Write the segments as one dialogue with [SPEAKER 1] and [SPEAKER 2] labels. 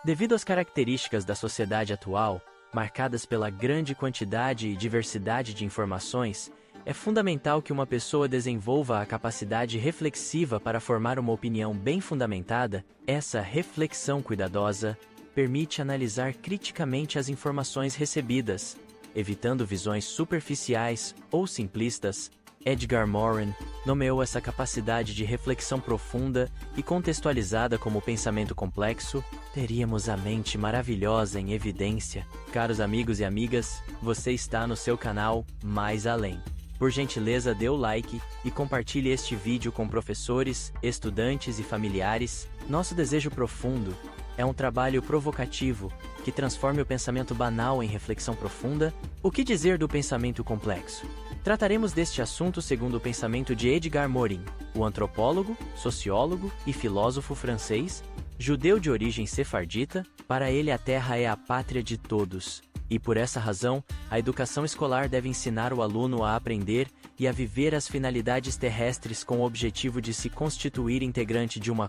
[SPEAKER 1] Devido às características da sociedade atual, marcadas pela grande quantidade e diversidade de informações, é fundamental que uma pessoa desenvolva a capacidade reflexiva para formar uma opinião bem fundamentada. Essa reflexão cuidadosa permite analisar criticamente as informações recebidas, evitando visões superficiais ou simplistas. Edgar Morin nomeou essa capacidade de reflexão profunda e contextualizada como pensamento complexo. Teríamos a mente maravilhosa em evidência. Caros amigos e amigas, você está no seu canal Mais Além. Por gentileza, dê o like e compartilhe este vídeo com professores, estudantes e familiares. Nosso desejo profundo é um trabalho provocativo que transforme o pensamento banal em reflexão profunda. O que dizer do pensamento complexo? Trataremos deste assunto segundo o pensamento de Edgar Morin, o antropólogo, sociólogo e filósofo francês, judeu de origem sefardita. Para ele a Terra é a pátria de todos. E por essa razão, a educação escolar deve ensinar o aluno a aprender e a viver as finalidades terrestres com o objetivo de se constituir integrante de uma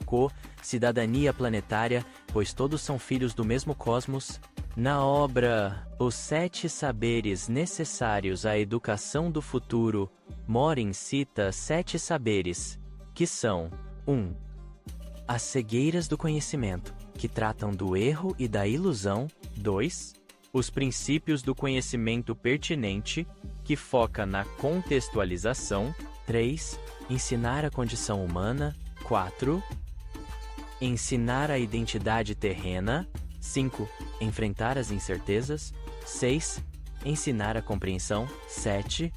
[SPEAKER 1] cidadania planetária, pois todos são filhos do mesmo cosmos. Na obra Os 7 Saberes Necessários à Educação do Futuro, Morin cita 7 saberes, que são: 1. As cegueiras do conhecimento, que tratam do erro e da ilusão. 2. Os princípios do conhecimento pertinente, que foca na contextualização. 3. Ensinar a condição humana. 4. Ensinar a identidade terrena. 5. Enfrentar as incertezas. 6. Ensinar a compreensão. 7.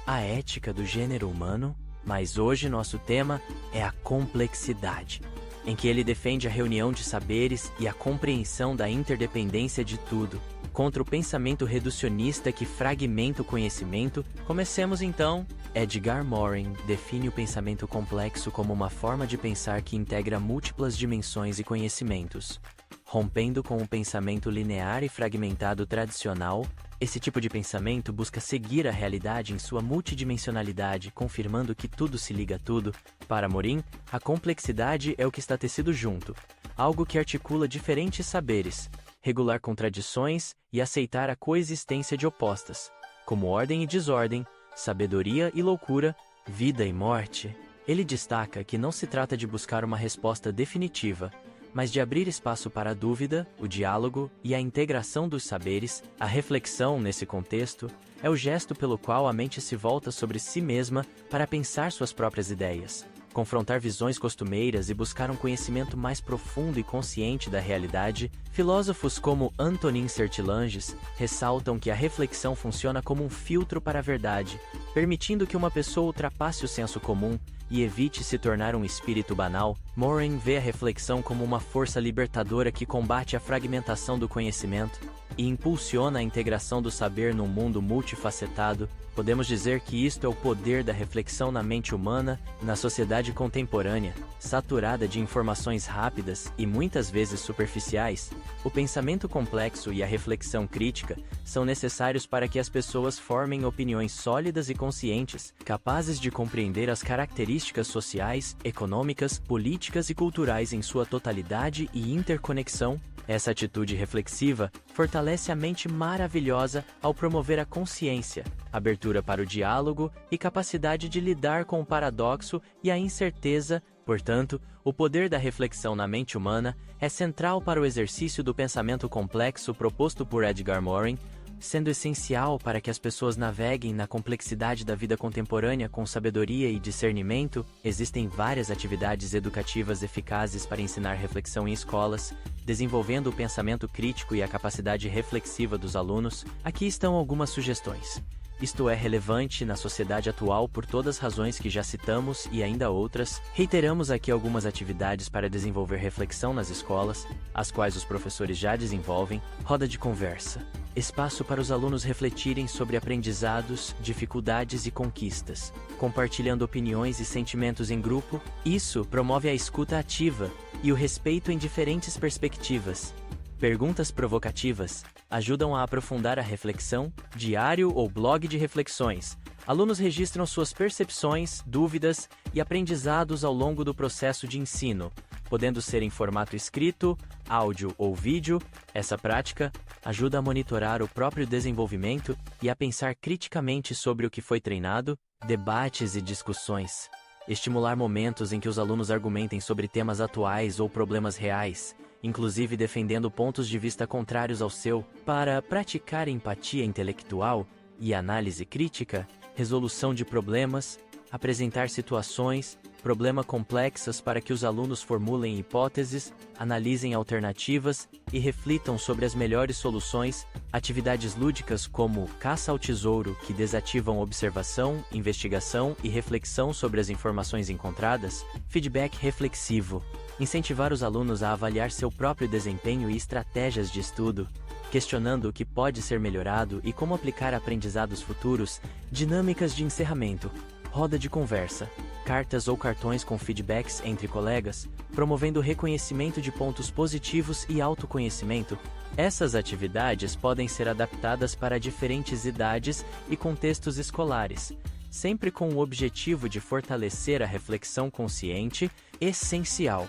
[SPEAKER 1] A ética do gênero humano. Mas hoje nosso tema é a complexidade, em que ele defende a reunião de saberes e a compreensão da interdependência de tudo, contra o pensamento reducionista que fragmenta o conhecimento. Comecemos então. Edgar Morin define o pensamento complexo como uma forma de pensar que integra múltiplas dimensões e conhecimentos. Rompendo com o pensamento linear e fragmentado tradicional, esse tipo de pensamento busca seguir a realidade em sua multidimensionalidade, confirmando que tudo se liga a tudo. Para Morin, a complexidade é o que está tecido junto, algo que articula diferentes saberes, regular contradições e aceitar a coexistência de opostas, como ordem e desordem, sabedoria e loucura, vida e morte. Ele destaca que não se trata de buscar uma resposta definitiva, mas de abrir espaço para a dúvida, o diálogo e a integração dos saberes. A reflexão, nesse contexto, é o gesto pelo qual a mente se volta sobre si mesma para pensar suas próprias ideias, confrontar visões costumeiras e buscar um conhecimento mais profundo e consciente da realidade. Filósofos como Antonin Sertilanges ressaltam que a reflexão funciona como um filtro para a verdade, permitindo que uma pessoa ultrapasse o senso comum e evite se tornar um espírito banal. Morin vê a reflexão como uma força libertadora que combate a fragmentação do conhecimento e impulsiona a integração do saber num mundo multifacetado. Podemos dizer que isto é o poder da reflexão na mente humana. Na sociedade contemporânea, saturada de informações rápidas e muitas vezes superficiais, o pensamento complexo e a reflexão crítica são necessários para que as pessoas formem opiniões sólidas e conscientes, capazes de compreender as características sociais, econômicas, políticas e culturais em sua totalidade e interconexão. Essa atitude reflexiva fortalece a mente maravilhosa ao promover a consciência, abertura para o diálogo e capacidade de lidar com o paradoxo e a incerteza. Portanto, o poder da reflexão na mente humana é central para o exercício do pensamento complexo proposto por Edgar Morin, sendo essencial para que as pessoas naveguem na complexidade da vida contemporânea com sabedoria e discernimento. Existem várias atividades educativas eficazes para ensinar reflexão em escolas, desenvolvendo o pensamento crítico e a capacidade reflexiva dos alunos. Aqui estão algumas sugestões. Isto é relevante na sociedade atual por todas as razões que já citamos e ainda outras. Reiteramos aqui algumas atividades para desenvolver reflexão nas escolas, as quais os professores já desenvolvem. Roda de conversa. Espaço para os alunos refletirem sobre aprendizados, dificuldades e conquistas, compartilhando opiniões e sentimentos em grupo. Isso promove a escuta ativa e o respeito em diferentes perspectivas. Perguntas provocativas ajudam a aprofundar a reflexão. Diário ou blog de reflexões. Alunos registram suas percepções, dúvidas e aprendizados ao longo do processo de ensino, podendo ser em formato escrito, áudio ou vídeo. Essa prática ajuda a monitorar o próprio desenvolvimento e a pensar criticamente sobre o que foi treinado, debates e discussões. Estimular momentos em que os alunos argumentem sobre temas atuais ou problemas reais, inclusive defendendo pontos de vista contrários ao seu, para praticar empatia intelectual e análise crítica, resolução de problemas, apresentar situações, problemas complexas para que os alunos formulem hipóteses, analisem alternativas e reflitam sobre as melhores soluções, atividades lúdicas como caça ao tesouro que desativam observação, investigação e reflexão sobre as informações encontradas, feedback reflexivo, incentivar os alunos a avaliar seu próprio desempenho e estratégias de estudo, questionando o que pode ser melhorado e como aplicar aprendizados futuros, dinâmicas de encerramento, roda de conversa, cartas ou cartões com feedbacks entre colegas, promovendo o reconhecimento de pontos positivos e autoconhecimento. Essas atividades podem ser adaptadas para diferentes idades e contextos escolares, sempre com o objetivo de fortalecer a reflexão consciente, essencial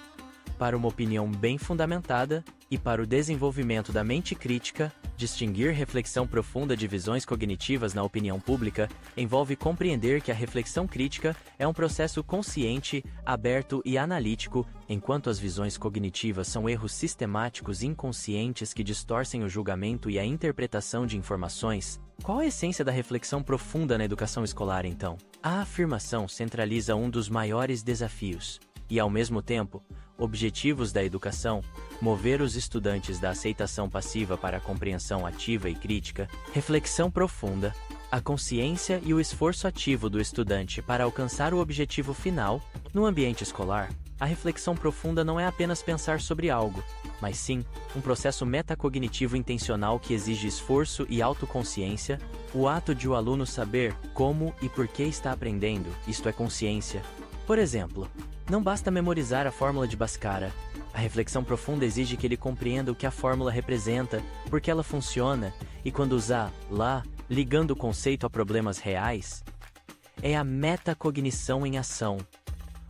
[SPEAKER 1] para uma opinião bem fundamentada e para o desenvolvimento da mente crítica. Distinguir reflexão profunda de visões cognitivas na opinião pública envolve compreender que a reflexão crítica é um processo consciente, aberto e analítico, enquanto as visões cognitivas são erros sistemáticos inconscientes que distorcem o julgamento e a interpretação de informações. Qual a essência da reflexão profunda na educação escolar, então? A afirmação centraliza um dos maiores desafios e, ao mesmo tempo, objetivos da educação: mover os estudantes da aceitação passiva para a compreensão ativa e crítica. Reflexão profunda: a consciência e o esforço ativo do estudante para alcançar o objetivo final. No ambiente escolar, a reflexão profunda não é apenas pensar sobre algo, mas sim um processo metacognitivo intencional que exige esforço e autoconsciência. O ato de o aluno saber como e por que está aprendendo, isto é consciência. Por exemplo, não basta memorizar a fórmula de Bhaskara. A reflexão profunda exige que ele compreenda o que a fórmula representa, por que ela funciona, e quando usar lá, ligando o conceito a problemas reais. É a metacognição em ação.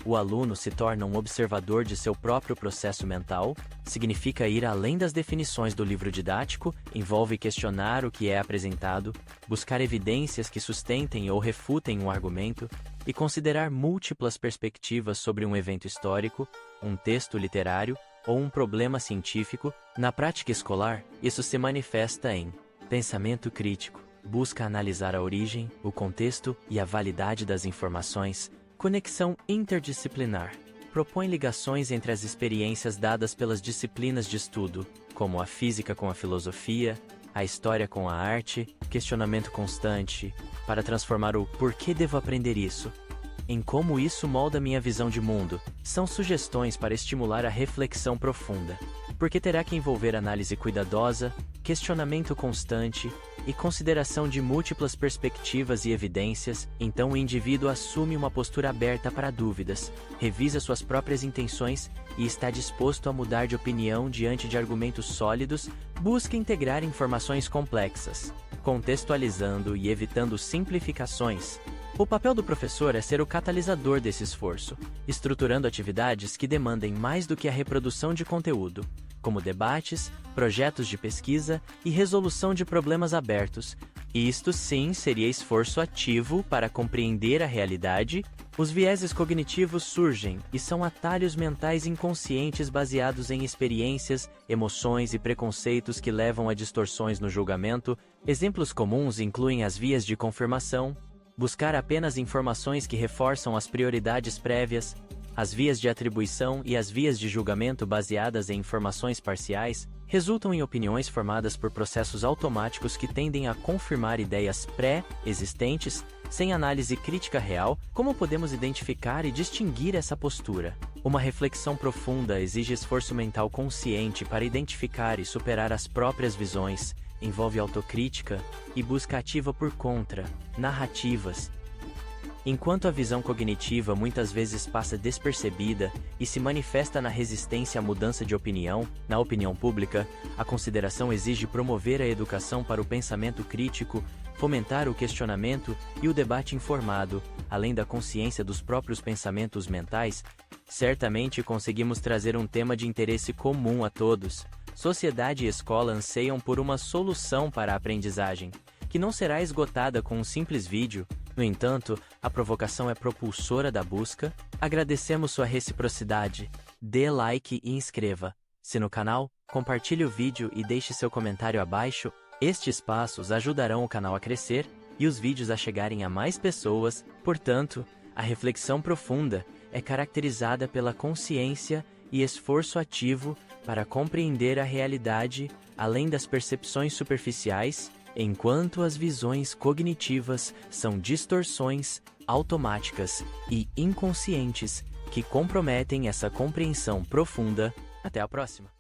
[SPEAKER 1] O aluno se torna um observador de seu próprio processo mental, significa ir além das definições do livro didático, envolve questionar o que é apresentado, buscar evidências que sustentem ou refutem um argumento, e considerar múltiplas perspectivas sobre um evento histórico, um texto literário ou um problema científico. Na prática escolar, isso se manifesta em pensamento crítico, busca analisar a origem, o contexto e a validade das informações. Conexão interdisciplinar, propõe ligações entre as experiências dadas pelas disciplinas de estudo, como a física com a filosofia, a história com a arte, questionamento constante, para transformar o "por que devo aprender isso?" em como isso molda minha visão de mundo. São sugestões para estimular a reflexão profunda, porque terá que envolver análise cuidadosa, questionamento constante e consideração de múltiplas perspectivas e evidências. Então o indivíduo assume uma postura aberta para dúvidas, revisa suas próprias intenções e está disposto a mudar de opinião diante de argumentos sólidos, busca integrar informações complexas, contextualizando e evitando simplificações. O papel do professor é ser o catalisador desse esforço, estruturando atividades que demandem mais do que a reprodução de conteúdo, como debates, projetos de pesquisa e resolução de problemas abertos. Isto sim seria esforço ativo para compreender a realidade. Os vieses cognitivos surgem e são atalhos mentais inconscientes baseados em experiências, emoções e preconceitos que levam a distorções no julgamento. Exemplos comuns incluem as vias de confirmação, buscar apenas informações que reforçam as prioridades prévias, as vias de atribuição e as vias de julgamento baseadas em informações parciais, resultam em opiniões formadas por processos automáticos que tendem a confirmar ideias pré-existentes, sem análise crítica real. Como podemos identificar e distinguir essa postura? Uma reflexão profunda exige esforço mental consciente para identificar e superar as próprias visões, envolve autocrítica e busca ativa por contra-narrativas. Enquanto a visão cognitiva muitas vezes passa despercebida e se manifesta na resistência à mudança de opinião, na opinião pública, a consideração exige promover a educação para o pensamento crítico, fomentar o questionamento e o debate informado, além da consciência dos próprios pensamentos mentais, certamente conseguimos trazer um tema de interesse comum a todos. Sociedade e escola anseiam por uma solução para a aprendizagem, que não será esgotada com um simples vídeo. No entanto, a provocação é propulsora da busca. Agradecemos sua reciprocidade. Dê like e inscreva-se no canal, compartilhe o vídeo e deixe seu comentário abaixo. Estes passos ajudarão o canal a crescer e os vídeos a chegarem a mais pessoas. Portanto, a reflexão profunda é caracterizada pela consciência e esforço ativo para compreender a realidade além das percepções superficiais, enquanto as visões cognitivas são distorções automáticas e inconscientes que comprometem essa compreensão profunda. Até a próxima!